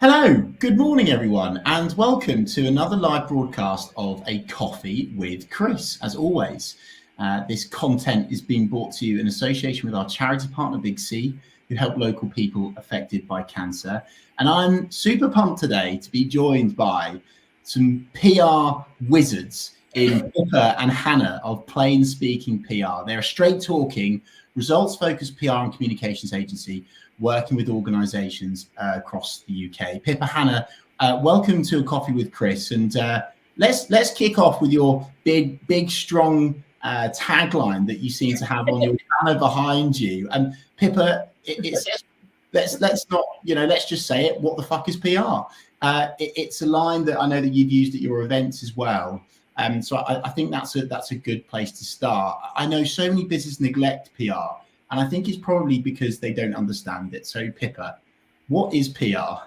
Hello, good morning everyone, and welcome to another live broadcast of A Coffee with Chris. As always, this content is being brought to you in association with our charity partner, 𝗖𝗵𝗿𝗶𝘀, who help local people affected by cancer. And I'm super pumped today to be joined by some PR wizards in Pippa and Hannah of Plain Speaking PR. They're a straight-talking, results-focused PR and communications agency working with organisations across the UK. Pippa, Hannah, welcome to A Coffee with Chris, and let's kick off with your big strong tagline that you seem to have on your banner behind you. And Pippa, it says, let's not, let's just say it. What the fuck is PR? It's a line that I know that you've used at your events as well. So I think that's a good place to start. I know so many businesses neglect PR. And I think it's probably because they don't understand it. So, Pippa, what is PR?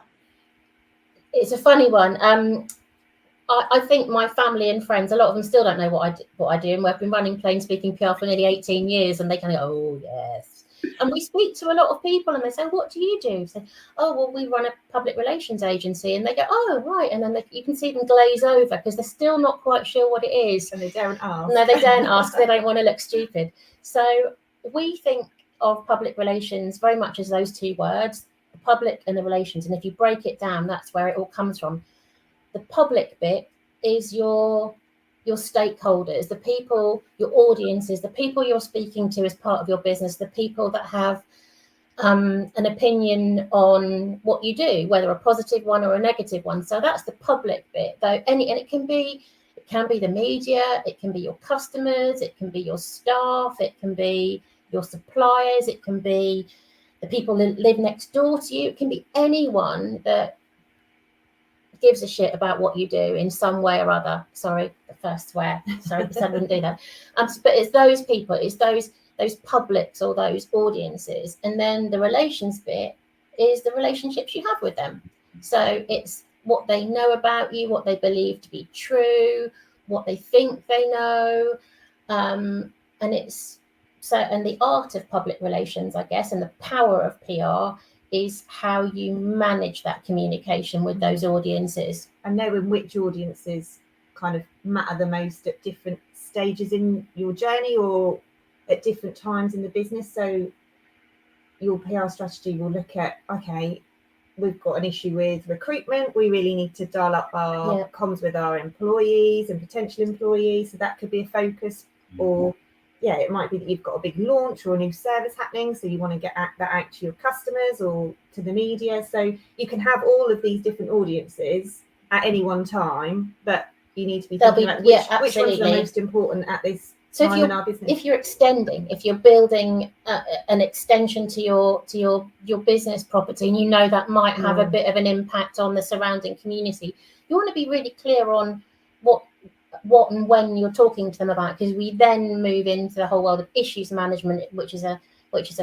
It's a funny one. I think my family and friends, a lot of them still don't know what I do. And we've been running Plain Speaking PR for nearly 18 years. And they kind of go, oh, yes. And we speak to a lot of people and they say, what do you do? So, oh, well, we run a public relations agency. And they go, oh, right. And then you can see them glaze over because they're still not quite sure what it is. And they don't ask. No, they don't ask. They don't want to look stupid. So we think of public relations very much as those two words, the public and the relations. And if you break it down, that's where it all comes from. The public bit is your stakeholders, the people, your audiences, the people you're speaking to as part of your business, the people that have an opinion on what you do, whether a positive one or a negative one. So that's the public bit, though. And it can be the media, it can be your customers, it can be your staff, it can be your suppliers, it can be the people that live next door to you, it can be anyone that gives a shit about what you do in some way or other. Sorry, the first swear. Sorry, I wouldn't do that. But it's those people, it's those publics or those audiences. And then the relations bit is the relationships you have with them. So it's what they know about you, what they believe to be true, what they think they know. And the art of public relations, I guess, and the power of PR is how you manage that communication with those audiences. And knowing which audiences kind of matter the most at different stages in your journey or at different times in the business. So your PR strategy will look at, okay, we've got an issue with recruitment. We really need to dial up our comms with our employees and potential employees. So that could be a focus. Or it might be that you've got a big launch or a new service happening, so you want to get that out to your customers or to the media. So you can have all of these different audiences at any one time, but you need to be thinking about which ones are the most important at this time in our business. If you're building an extension to your business property, and you know that might have a bit of an impact on the surrounding community, you want to be really clear on what and when you're talking to them about, because we then move into the whole world of issues management, which is a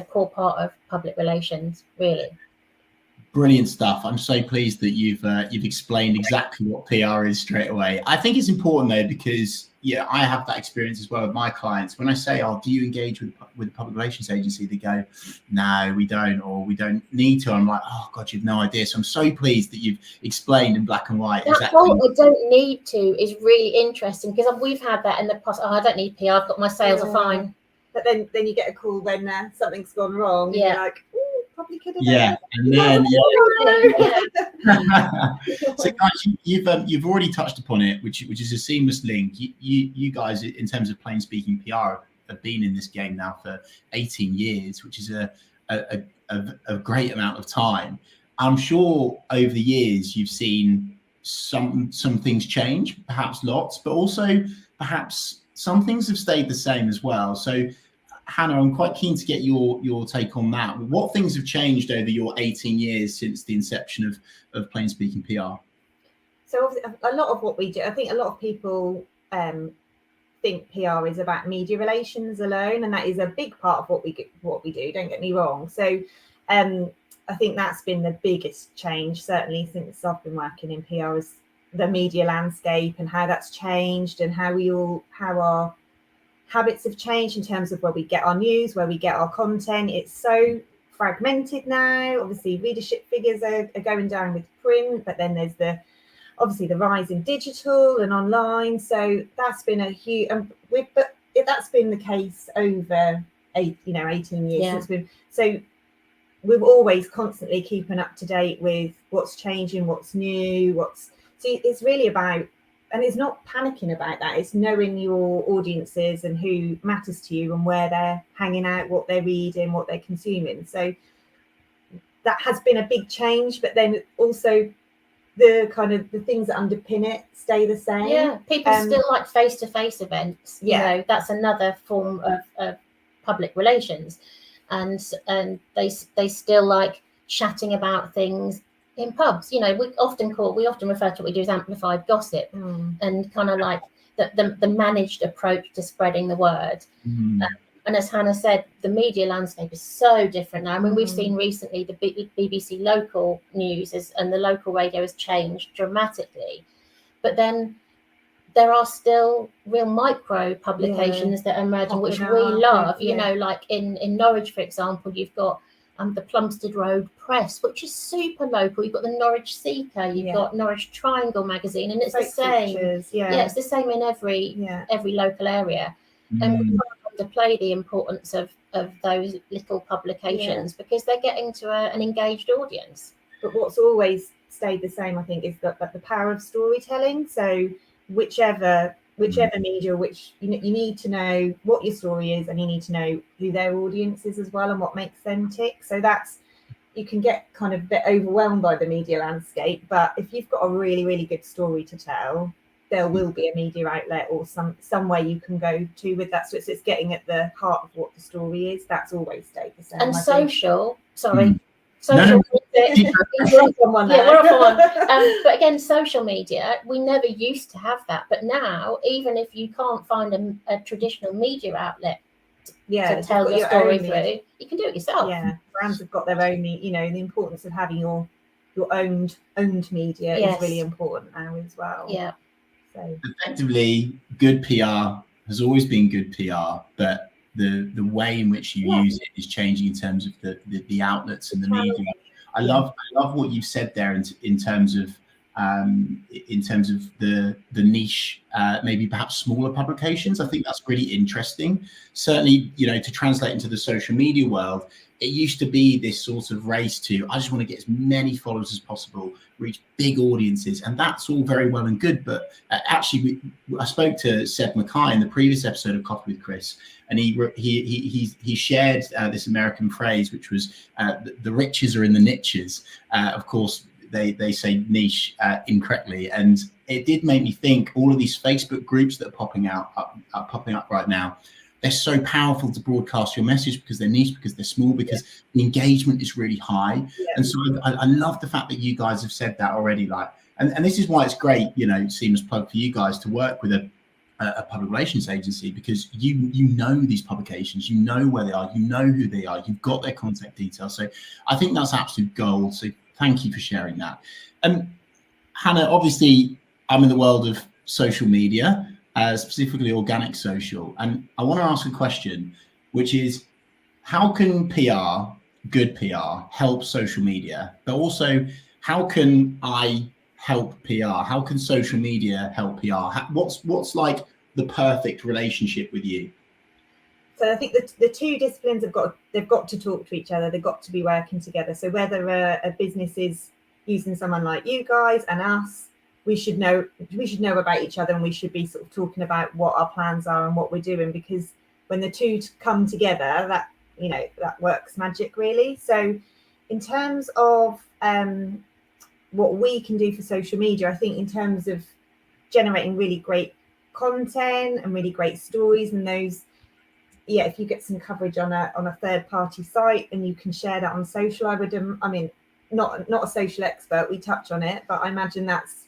core part of public relations, really. Brilliant stuff. I'm so pleased that you've explained exactly what PR is straight away. I think it's important though, because I have that experience as well with my clients. When I say, "Oh, do you engage with a public relations agency?" They go, "No, we don't," or "We don't need to." I'm like, "Oh God, you've no idea." So I'm so pleased that you've explained in black and white exactly. I don't need to is really interesting, because we've had that in the past. Oh, I don't need PR. I've got my sales are fine. But then you get a call when something's gone wrong. Yeah. And you're like, probably could have. Yeah, and then So guys, you've already touched upon it, which is a seamless link. You guys, in terms of plain speaking PR, have been in this game now for 18 years, which is a great amount of time. I'm sure over the years you've seen some things change, perhaps lots, but also perhaps some things have stayed the same as well. So Hannah, I'm quite keen to get your take on that. What things have changed over your 18 years since the inception of Plain Speaking PR? So a lot of what we do, I think a lot of people think PR is about media relations alone, and that is a big part of what we do. Don't get me wrong. So I think that's been the biggest change, certainly since I've been working in PR, is the media landscape and how that's changed, and how our habits have changed in terms of where we get our news, where we get our content. It's so fragmented now. Obviously, readership figures are going down with print, but then there's obviously the rise in digital and online. So that's been a huge, but that's been the case over 18 years since we've. So we're always constantly keeping up to date with what's changing, what's new, so it's really about, and it's not panicking about that, it's knowing your audiences and who matters to you and where they're hanging out, what they're reading, what they're consuming. So that has been a big change, but then also the kind of the things that underpin it stay the same. Yeah, people still like face-to-face events. You know, that's another form of public relations. And they still like chatting about things in pubs. You know, we often refer to what we do as amplified gossip, and kind of like the managed approach to spreading the word. And as Hannah said, the media landscape is so different now. I mean, we've seen recently the BBC local news and the local radio has changed dramatically, but then there are still real micro publications that are emerging, which we love. You know, like in Norwich, for example, you've got the Plumstead Road Press, which is super local. You've got the Norwich Seeker, you've got Norwich Triangle magazine, and it's the same. It's the same in every local area. And we can't underplay the importance of those little publications because they're getting to an engaged audience. But what's always stayed the same, I think, is that the power of storytelling. So whichever media, which you need to know what your story is, and you need to know who their audience is as well and what makes them tick. So that's, you can get kind of a bit overwhelmed by the media landscape, but if you've got a really, really good story to tell, there will be a media outlet or some way you can go to with that. So it's getting at the heart of what the story is. That's always stayed the same. And social media. We're off on one. But again, social media, we never used to have that, but now even if you can't find a traditional media outlet to tell your story through, you can do it yourself. Brands have got their own, the importance of having your owned media is really important now as well. So effectively, good PR has always been good PR, but the way in which you use it is changing in terms of the outlets and the media. I love what you've said there in terms of the niche, maybe perhaps smaller publications. I think that's really interesting. Certainly, to translate into the social media world, it used to be this sort of race to, I just want to get as many followers as possible, reach big audiences, and that's all very well and good. But actually, I spoke to 𝗖𝗵𝗿𝗶𝘀 in the previous episode of Coffee with Chris, and he shared this American phrase, which was the riches are in the niches. Of course, they say niche incorrectly, and it did make me think all of these Facebook groups that are popping up right now. They're so powerful to broadcast your message because they're niche, because they're small, because the engagement is really high. And so I love the fact that you guys have said that already. And this is why it's great, seamless plug for you guys to work with a public relations agency, because you know these publications, you know where they are, you know who they are, you've got their contact details. So I think that's absolute gold. So thank you for sharing that. Hannah, obviously, I'm in the world of social media. Specifically organic social. And I want to ask a question, which is, how can good PR, help social media? But also, how can I help PR? How can social media help PR? What's like the perfect relationship with you? So I think the two disciplines they've got to talk to each other. They've got to be working together. So whether a business is using someone like you guys and us, we should know about each other, and we should be sort of talking about what our plans are and what we're doing, because when the two come together, that works magic, really. So in terms of what we can do for social media, I think in terms of generating really great content and really great stories, and those, if you get some coverage on a third party site and you can share that on social, not a social expert, we touch on it, but I imagine that's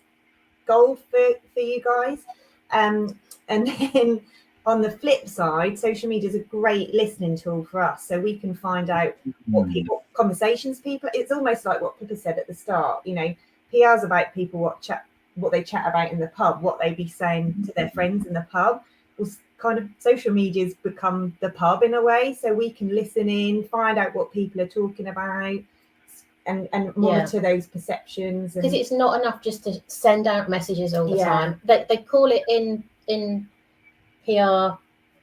gold for you guys. And then on the flip side, social media is a great listening tool for us, so we can find out what conversations people. It's almost like what Pippa said at the start. PR is about people what they chat about in the pub, what they be saying to their friends in the pub. kind of social media's become the pub in a way, so we can listen in, find out what people are talking about, and monitor those perceptions. Because it's not enough just to send out messages all the time. They call it in PR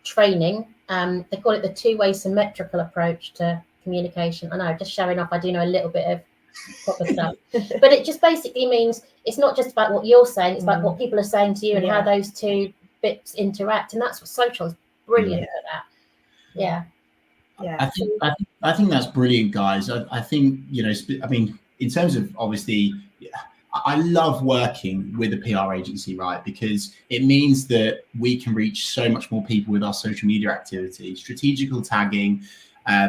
training, they call it the two-way symmetrical approach to communication. I know, just showing off, I do know a little bit of proper stuff. But it just basically means it's not just about what you're saying, it's about what people are saying to you and how those two bits interact. And that's what social is brilliant at that. I think that's brilliant, guys. I think, I mean, in terms of, obviously, I love working with a PR agency, right? Because it means that we can reach so much more people with our social media activity, strategical tagging,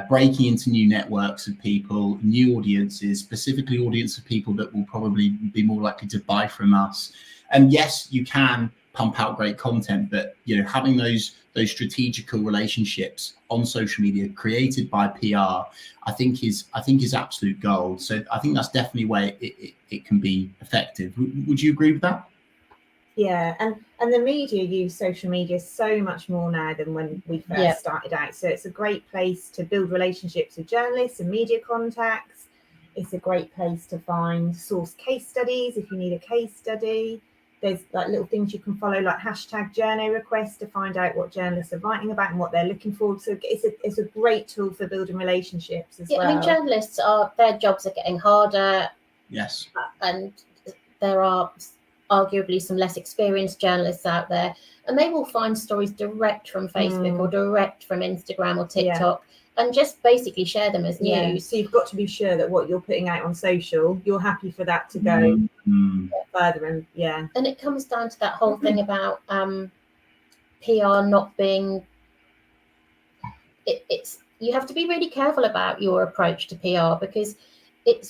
breaking into new networks of people, new audiences, specifically audience of people that will probably be more likely to buy from us. And yes, you can pump out great content, but having those strategical relationships on social media created by PR, I think is absolute gold. So I think that's definitely where it can be effective. Would you agree with that? Yeah, and the media use social media so much more now than when we first started out. So it's a great place to build relationships with journalists and media contacts. It's a great place to find source case studies if you need a case study. There's like little things you can follow, like hashtag journo requests, to find out what journalists are writing about and what they're looking for. So it's a great tool for building relationships as well. I mean, journalists their jobs are getting harder. Yes. And there are arguably some less experienced journalists out there, and they will find stories direct from Facebook or direct from Instagram or TikTok and just basically share them as news. So you've got to be sure that what you're putting out on social, you're happy for that to go further. And it comes down to that whole thing about PR not being it's you have to be really careful about your approach to PR, because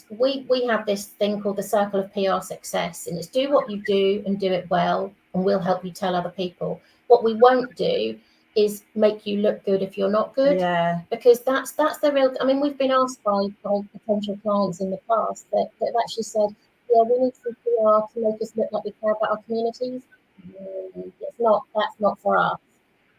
we have this thing called the circle of PR success, and it's do what you do and do it well, and we'll help you tell other people. What we won't do is make you look good if you're not good, because that's the real. I mean, we've been asked by potential clients in the past that have actually said, we need some PR to make us look like we care about our communities. That's not for us.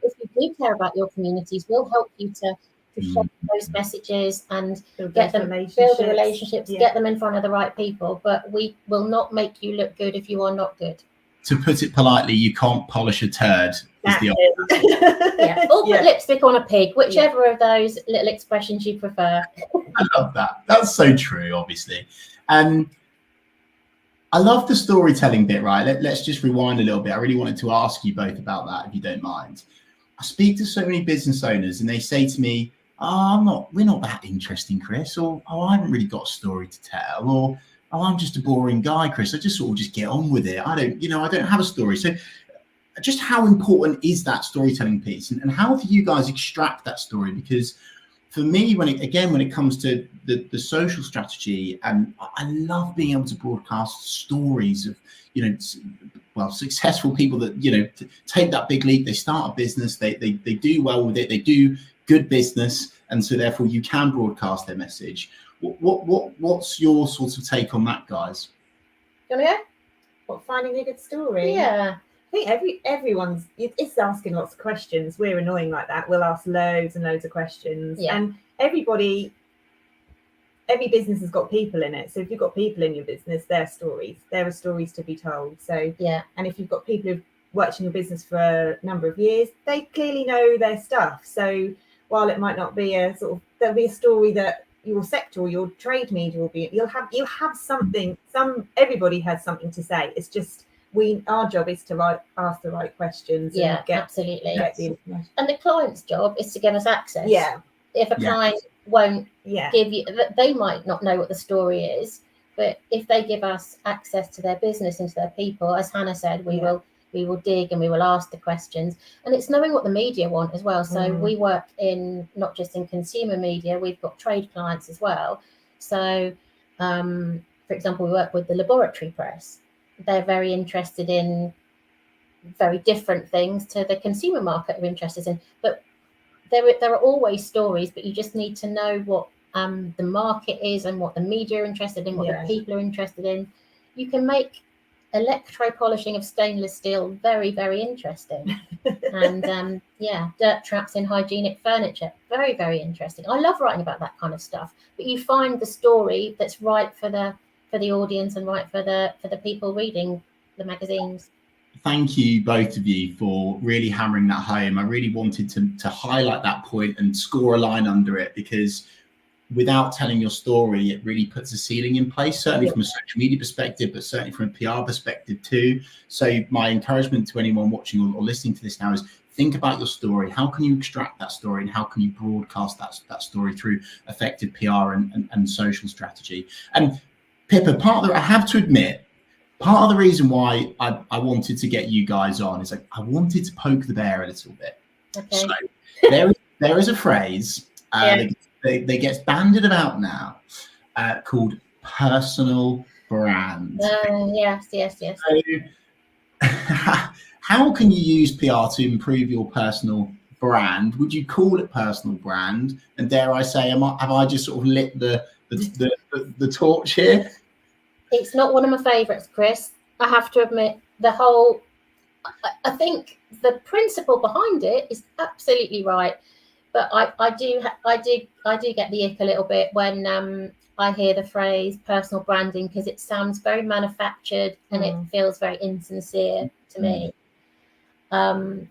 If you do care about your communities, we'll help you to share those messages and build the relationships, get them in front of the right people. But we will not make you look good if you are not good. To put it politely, you can't polish a turd. Is the Or put lipstick on a pig, whichever of those little expressions you prefer. I love that. That's so true, obviously. I love the storytelling bit, right? Let's just rewind a little bit. I really wanted to ask you both about that, if you don't mind. I speak to so many business owners and they say to me, we're not that interesting, Chris, or I haven't really got a story to tell, or I'm just a boring guy, Chris. I just sort of just get on with it. I don't have a story. So just how important is that storytelling piece, and how do you guys extract that story? Because for me, when it comes to the social strategy, and I love being able to broadcast stories of, successful people that, take that big leap, they start a business, they do well with it, they do good business, and so therefore you can broadcast their message. What's your sort of take on that, guys? Do you want to go? What, finding a good story? Yeah. I think everyone's it's asking lots of questions. We're annoying like that. We'll ask loads and loads of questions. Yeah. And every business has got people in it. So if you've got people in your business, there are stories to be told. So and if you've got people who've worked in your business for a number of years, they clearly know their stuff. So while it might not be there'll be a story that your sector or your trade media will be, you'll have something, everybody has something to say. It's just our job is to ask the right questions. And absolutely. Get the information. And the client's job is to give us access. Yeah. If a client won't give you, they might not know what the story is, but if they give us access to their business and to their people, as Hannah said, we will dig and we will ask the questions. And it's knowing what the media want as well. So we work not just in consumer media, we've got trade clients as well. So, for example, we work with the laboratory press. They're very interested in very different things to the consumer market are interested in. But there are always stories, but you just need to know what the market is and what the media are interested in, what the people are interested in. You can make electro-polishing of stainless steel, very, very interesting. And dirt traps in hygienic furniture, very, very interesting. I love writing about that kind of stuff, but you find the story that's right for the audience and right for the people reading the magazines. Thank you, both of you, for really hammering that home. I really wanted to highlight that point and score a line under it, because without telling your story, it really puts a ceiling in place, certainly from a social media perspective, but certainly from a PR perspective too. So my encouragement to anyone watching or listening to this now is think about your story. How can you extract that story, and how can you broadcast that story through effective PR and social strategy? And Pippa, I have to admit, part of the reason why I wanted to get you guys on is like I wanted to poke the bear a little bit. Okay. So there is a phrase that gets bandied about now called personal brand. Yes. So, how can you use PR to improve your personal brand? Would you call it personal brand? And dare I say, have I just sort of lit the torch here? It's not one of my favourites, Chris. I have to admit, I think the principle behind it is absolutely right, but I do get the ick a little bit when I hear the phrase personal branding, because it sounds very manufactured and it feels very insincere to me.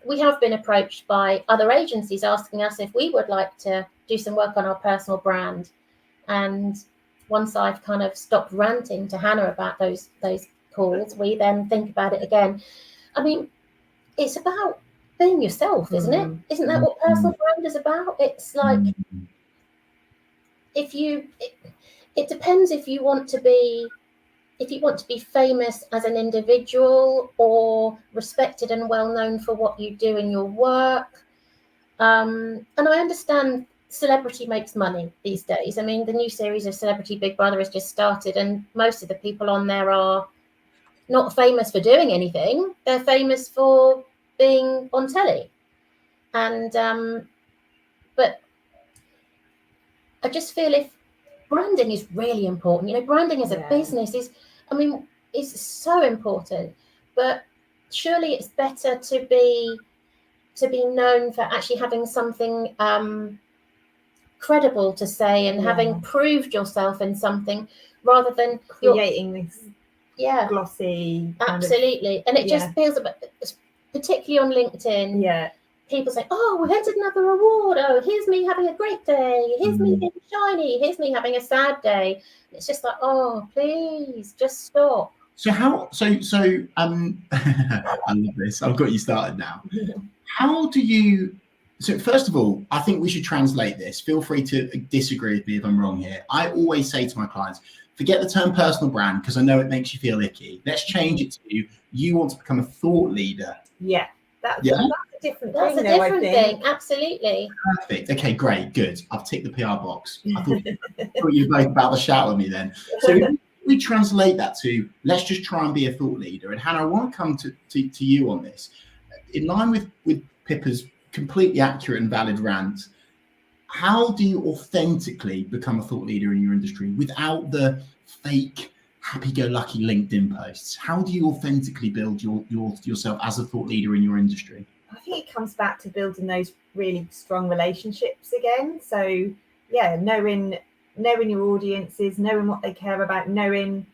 We have been approached by other agencies asking us if we would like to do some work on our personal brand, and once I've kind of stopped ranting to Hannah about those calls, we then think about it again. I mean, it's about being yourself, isn't it? Isn't that what personal brand is about? It's like, it depends if you want to be famous as an individual, or respected and well known for what you do in your work. And I understand celebrity makes money these days. I mean, the new series of Celebrity Big Brother has just started, and most of the people on there are not famous for doing anything. They're famous for being on telly. And but I just feel if branding is really important, you know, branding as a business is so important, but surely it's better to be known for actually having something credible to say and having proved yourself in something, rather than creating this glossy absolutely. And it just feels a bit, particularly on LinkedIn, people say, oh, we entered another award, oh, here's me having a great day, here's me being shiny, here's me having a sad day. It's just like, oh, please just stop. So I love this, I've got you started now. How do you, so first of all, I think we should translate this. Feel free to disagree with me if I'm wrong here. I always say to my clients, forget the term personal brand, because I know it makes you feel icky. Let's change it to you want to become a thought leader. That's a different thing. Absolutely. Perfect. Okay, great, good. I've ticked the PR box. I thought you were both about to shout at me then. So we translate that to, let's just try and be a thought leader. And Hannah, I want to come to you on this. In line with Pippa's completely accurate and valid rant, how do you authentically become a thought leader in your industry without the fake happy-go-lucky LinkedIn posts? How do you authentically build yourself as a thought leader in your industry? I think it comes back to building those really strong relationships again. So knowing your audiences, knowing what they care about, knowing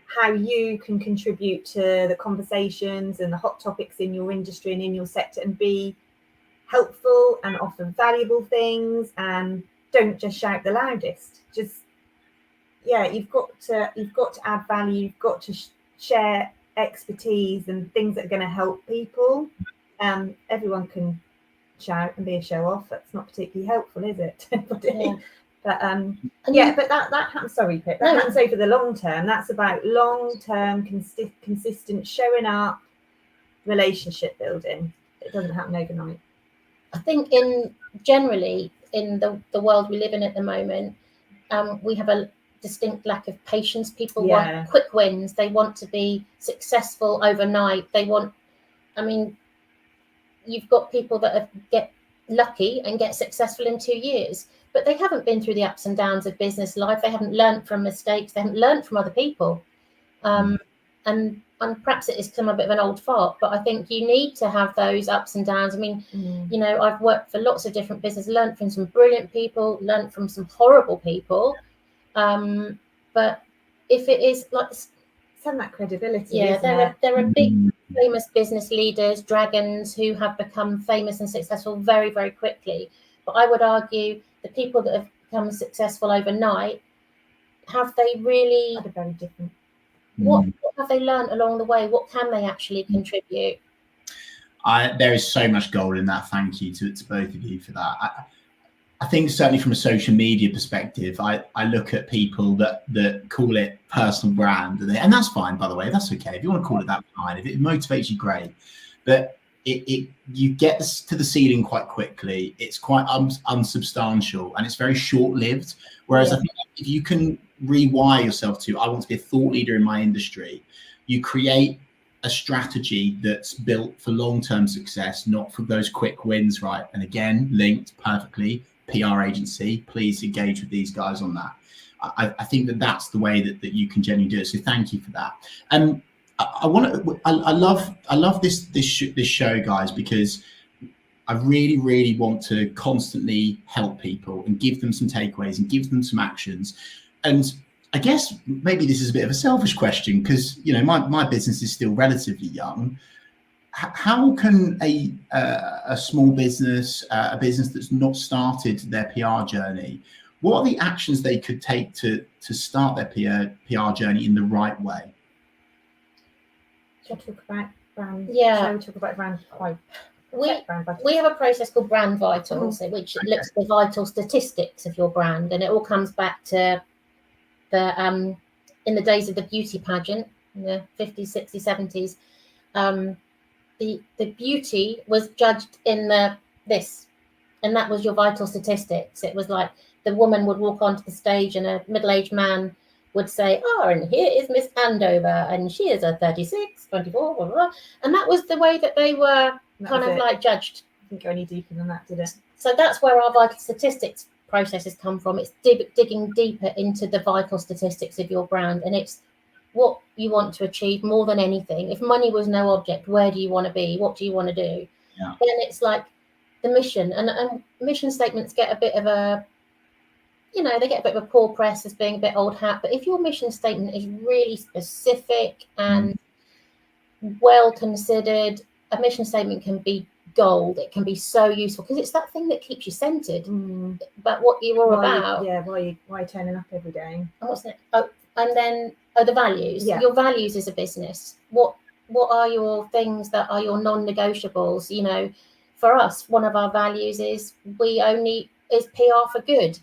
how you can contribute to the conversations and the hot topics in your industry and in your sector, and be helpful and offer valuable things, and don't just shout the loudest. Just you've got to add value. You've got to share expertise and things that are going to help people. Everyone can shout and be a show off. That's not particularly helpful, is it? But that happens. Sorry, Pip. That happens over the long term. That's about long-term, consistent showing up, relationship building. It doesn't happen overnight. I think generally in the world we live in at the moment, we have a distinct lack of patience. People want quick wins. They want to be successful overnight. You've got people that get lucky and get successful in 2 years, but they haven't been through the ups and downs of business life. They haven't learned from mistakes. They haven't learned from other people. And and perhaps it has become a bit of an old fart, but I think you need to have those ups and downs. I mean, you know, I've worked for lots of different businesses, learned from some brilliant people, learned from some horrible people. But if it is like some that credibility, there are big famous business leaders, dragons, who have become famous and successful very, very quickly. But I would argue the people that have become successful overnight, have they really had a very different. What have they learned along the way? What can they actually contribute? There is so much gold in that. Thank you to both of you for that. I think certainly from a social media perspective, I look at people that call it personal brand, and that's fine, by the way. That's okay. If you want to call it that, fine. If it motivates you, great. But you get to the ceiling quite quickly. It's quite unsubstantial, and it's very short-lived. Whereas I think if you can rewire yourself to, I want to be a thought leader in my industry, you create a strategy that's built for long-term success, not for those quick wins, right? And again, linked perfectly, PR agency, please engage with these guys on that. I think that's the way that you can genuinely do it. So thank you for that. And I love this show, guys, because I really, really want to constantly help people and give them some takeaways and give them some actions. And I guess maybe this is a bit of a selfish question, because, you know, my business is still relatively young. How can a small business, a business that's not started their PR journey, what are the actions they could take to start their PR journey in the right way? Shall we talk about brand? Yeah. Shall we talk about brand? We have a process called Brand Vitals, which looks at the vital statistics of your brand, and it all comes back to the in the days of the beauty pageant in the 50s, 60s, 70s. The beauty was judged in this, and that was your vital statistics. It was like the woman would walk onto the stage and a middle-aged man would say, "Oh, and here is Miss Andover, and she is a 36, 24, blah, blah, blah." And that was the way that they were like judged. Didn't go any deeper than that, did it? So that's where our vital statistics processes come from. It's digging deeper into the vital statistics of your brand, and it's what you want to achieve more than anything. If money was no object, where do you want to be? What do you want to do? Yeah. Then it's like the mission, and mission statements get a bit of a, you know, they get a bit of a poor press as being a bit old hat. But if your mission statement is really specific and well considered, a mission statement can be gold. It can be so useful because it's that thing that keeps you centered. But what you're all about. Why are you turning up every day? And what's that? And then the values. Yeah. Your values as a business. What are your things that are your non-negotiables? You know, for us, one of our values is PR for good.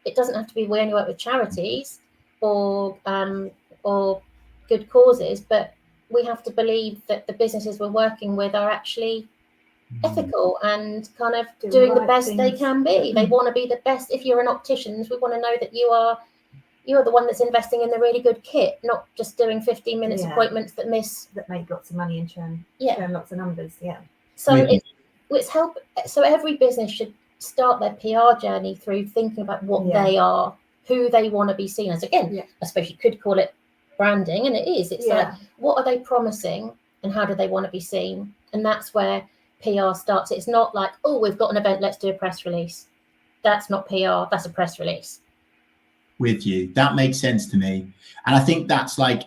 It doesn't have to be we only work with charities or good causes, but we have to believe that the businesses we're working with are actually ethical and kind of doing the best they can be. They want to be the best. If you're an optician, we want to know that you're the one that's investing in the really good kit, not just doing 15 minutes appointments that make lots of money and churn lots of numbers. So it's help. So every business should start their PR journey through thinking about what they are, who they want to be seen as. Again, I suppose you could call it branding, and it is. It's like, what are they promising and how do they want to be seen? And that's where PR starts. It's not like, oh, we've got an event, let's do a press release. That's not PR, that's a press release. With you, that makes sense to me. And I think that's like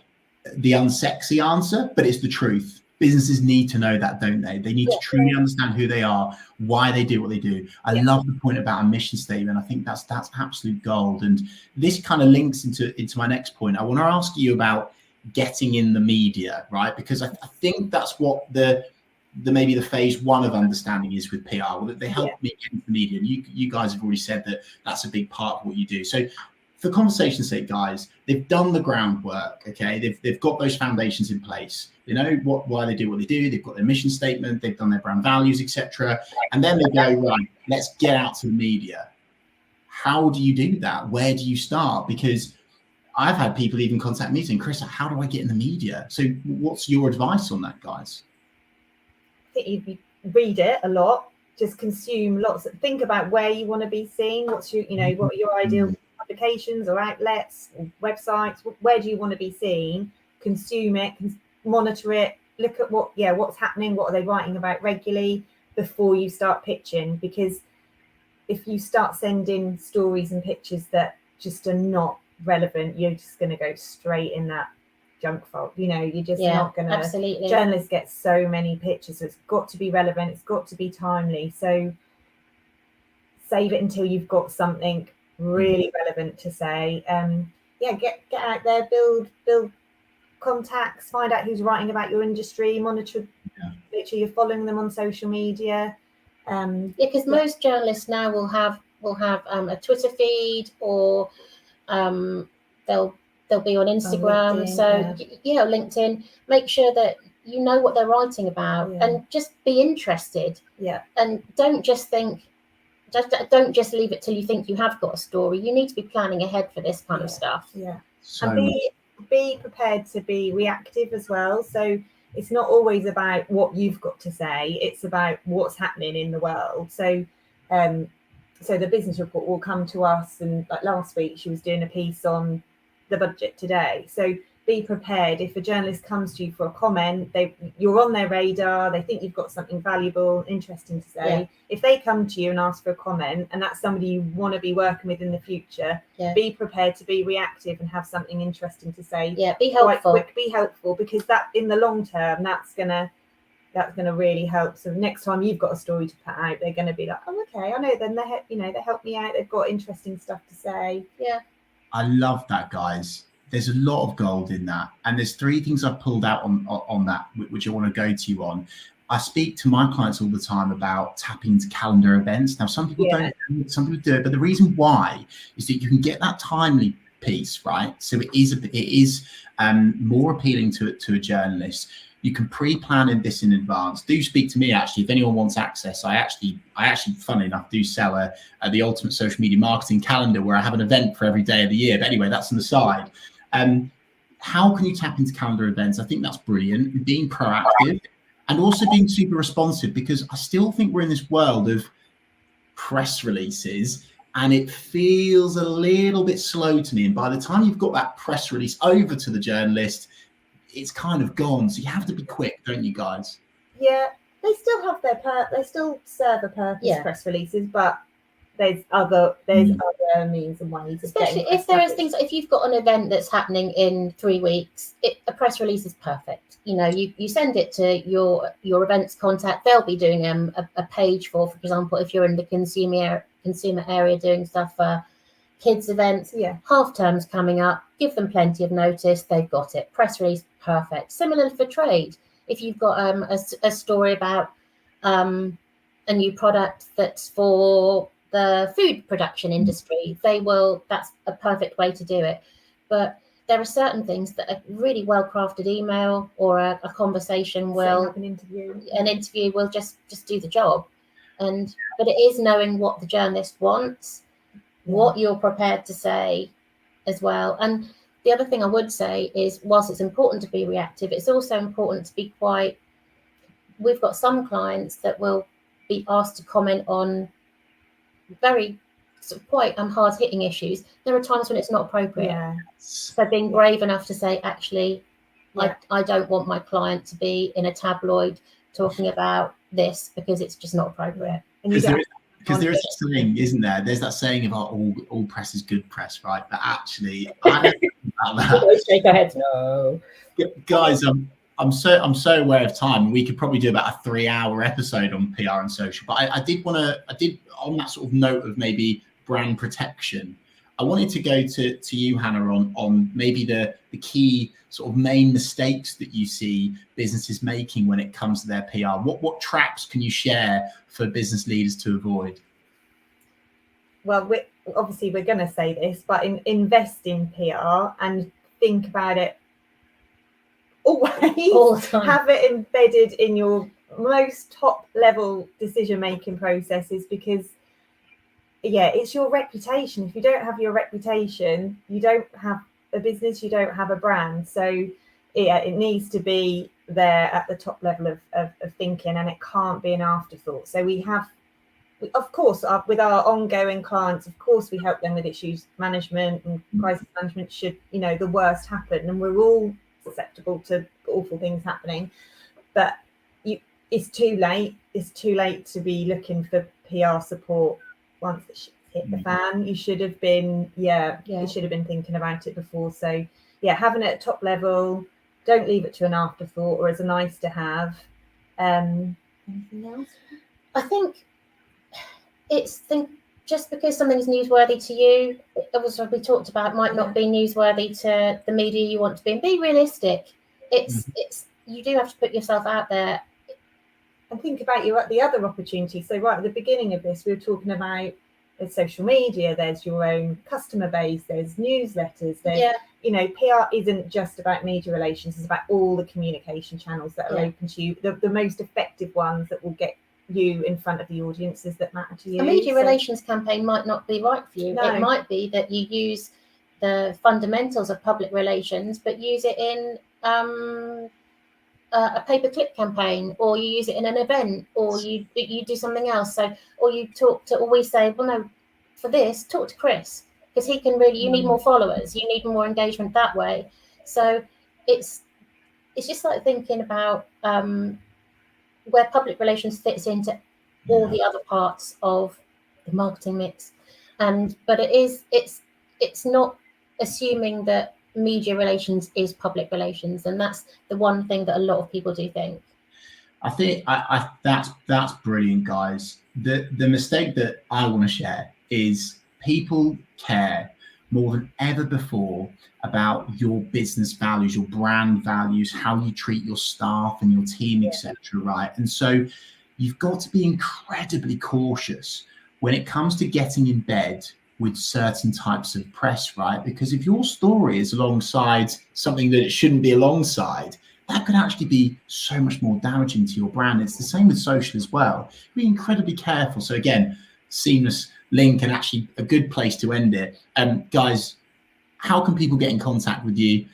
the unsexy answer, but it's the truth. Businesses need to know that, don't they? They need to truly understand who they are, why they do what they do. I love the point about a mission statement. I think that's absolute gold. And this kind of links into my next point. I want to ask you about getting in the media, right? Because I think that's what maybe the phase one of understanding is with PR. Well, they help me get into the media. And you guys have already said that that's a big part of what you do. So for conversation's sake, guys, they've done the groundwork, okay? They've got those foundations in place. They know why they do what they do. They've got their mission statement. They've done their brand values, etc. And then they go, right, let's get out to the media. How do you do that? Where do you start? Because I've had people even contact me saying, Chris, how do I get in the media? So what's your advice on that, guys? I think you read it a lot, just consume lots. Think about where you want to be seen. What's your, what are your ideal publications or outlets or websites? Where do you want to be seen? consume it, monitor it, look at what's happening, what are they writing about regularly before you start pitching. Because if you start sending stories and pictures that just are not relevant, you're just going to go straight in that junk folder. You're just not going to. Absolutely. Journalists get so many pictures, so it's got to be relevant, it's got to be timely. So save it until you've got something really relevant to say. Get out there, build contacts, find out who's writing about your industry, monitor, make sure you're following them on social media. Because most journalists now will have a Twitter feed, or they'll be on Instagram. LinkedIn. Make sure that you know what they're writing about, and just be interested. And don't just don't just leave it till you think you have got a story. You need to be planning ahead for this kind of stuff. And be prepared to be reactive as well. So it's not always about what you've got to say, it's about what's happening in the world. So the business report will come to us, and like last week she was doing a piece on the budget today. So be prepared. If a journalist comes to you for a comment, you're on their radar, they think you've got something valuable, interesting to say. If they come to you and ask for a comment, and that's somebody you want to be working with in the future, be prepared to be reactive and have something interesting to say. Be helpful. Quite quick, be helpful, because that in the long term, that's gonna really help. So next time you've got a story to put out, they're going to be like, oh, okay, I know them. They help me out. They've got interesting stuff to say. I love that, guys. There's a lot of gold in that. And there's 3 things I've pulled out on that, which I want to go to you on. I speak to my clients all the time about tapping into calendar events. Now, some people don't, some people do it, but the reason why is that you can get that timely piece, right? So it is more appealing to a journalist. You can pre-plan this in advance. Do speak to me, actually, if anyone wants access. I actually, funnily enough, do sell the ultimate social media marketing calendar, where I have an event for every day of the year. But anyway, that's on the side. How can you tap into calendar events? I think that's brilliant. Being proactive and also being super responsive, because I still think we're in this world of press releases, and it feels a little bit slow to me. And by the time you've got that press release over to the journalist, it's kind of gone. So you have to be quick, don't you, guys? Yeah, they still have they still serve a purpose, press releases, but there's other means and ways. Especially if there is things, if you've got an event that's happening in 3 weeks, a press release is perfect. You send it to your events contact. They'll be doing a page for example, if you're in the consumer area doing stuff for kids events, half terms coming up, give them plenty of notice, they've got it. Press release, perfect. Similar for trade. If you've got a story about a new product that's for the food production industry, that's a perfect way to do it. But there are certain things that a really well crafted email or a conversation an interview will just do the job. But it is knowing what the journalist wants, what you're prepared to say as well. And the other thing I would say is, whilst it's important to be reactive, it's also important to be we've got some clients that will be asked to comment on very quite hard-hitting issues. There are times when it's not appropriate. So being brave enough to say, actually, I don't want my client to be in a tabloid talking about this, because it's just not appropriate. Because there is that saying, isn't there? There's that saying about all press is good press, right? But actually, I don't think about that. Shake our heads. No, guys, I'm so aware of time. We could probably do about a 3-hour episode on PR and social. But I did on that sort of note of maybe brand protection, I wanted to go to you, Hannah, on maybe the key sort of main mistakes that you see businesses making when it comes to their PR. What traps can you share for business leaders to avoid? Well, we're going to say this, but invest in PR and think about it always. All the time. Have it embedded in your most top level decision making processes, because it's your reputation. If you don't have your reputation, you don't have a business, you don't have a brand. So it needs to be there at the top level of thinking, and it can't be an afterthought. So of course, with our ongoing clients, of course, we help them with issues management and crisis management should, the worst happen. And we're all susceptible to awful things happening. But it's too late. It's too late to be looking for PR support once the shit's hit the fan. You should have been, you should have been thinking about it before. So yeah, having it at top level. Don't leave it to an afterthought or as a nice to have. Anything else? I think just because something is newsworthy to you, obviously we talked about, might not be newsworthy to the media you want to be. And be realistic. It's you do have to put yourself out there. And think about the other opportunities. So right at the beginning of this, we were talking about there's social media, there's your own customer base, there's newsletters, there's PR isn't just about media relations, it's about all the communication channels that are open to you, the most effective ones that will get you in front of the audiences that matter to you. A media relations campaign might not be right for you. No. It might be that you use the fundamentals of public relations, but use it in a pay-per-click campaign, or you use it in an event, or you do something else. So, or you always say, well, no, for this, talk to Chris, because he can really. You need more followers. You need more engagement that way. So, it's just like thinking about where public relations fits into all the other parts of the marketing mix, but it's not assuming that media relations is public relations, and that's the one thing that a lot of people do think. I think that's brilliant, guys. The mistake that I want to share is people care more than ever before about your business values, your brand values, how you treat your staff and your team, etc. Right? And so you've got to be incredibly cautious when it comes to getting in bed with certain types of press, right? Because if your story is alongside something that it shouldn't be alongside, that could actually be so much more damaging to your brand. It's the same with social as well. Be incredibly careful. So again, seamless link and actually a good place to end it. Guys, how can people get in contact with you?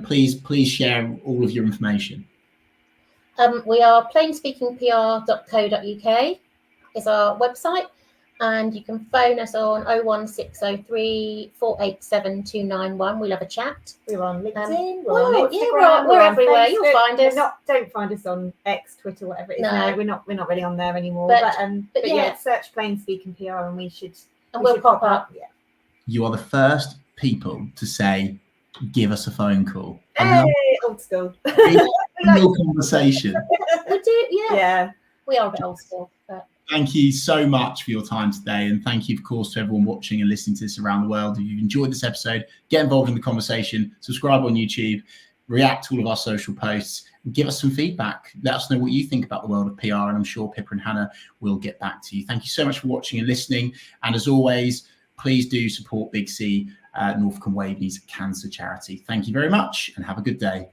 Please share all of your information. We are plainspeakingpr.co.uk is our website. And you can phone us on 01603 487 291. We'll have a chat. We're on LinkedIn. We're on Instagram. Yeah, we're everywhere. Facebook. You'll find us. Don't find us on X, Twitter, whatever it is. No, we're not really on there anymore. But search Plain Speaking PR, and we should. And we'll pop up. Yeah. You are the first people to say, "Give us a phone call." Hey, old school. Real conversation. We do. Yeah. We are a bit old school, but. Thank you so much for your time today. And thank you, of course, to everyone watching and listening to this around the world. If you've enjoyed this episode, get involved in the conversation, subscribe on YouTube, react to all of our social posts, and give us some feedback. Let us know what you think about the world of PR. And I'm sure Pippa and Hannah will get back to you. Thank you so much for watching and listening. And as always, please do support Big C, 𝗖𝗵𝗿𝗶𝘀 cancer charity. Thank you very much and have a good day.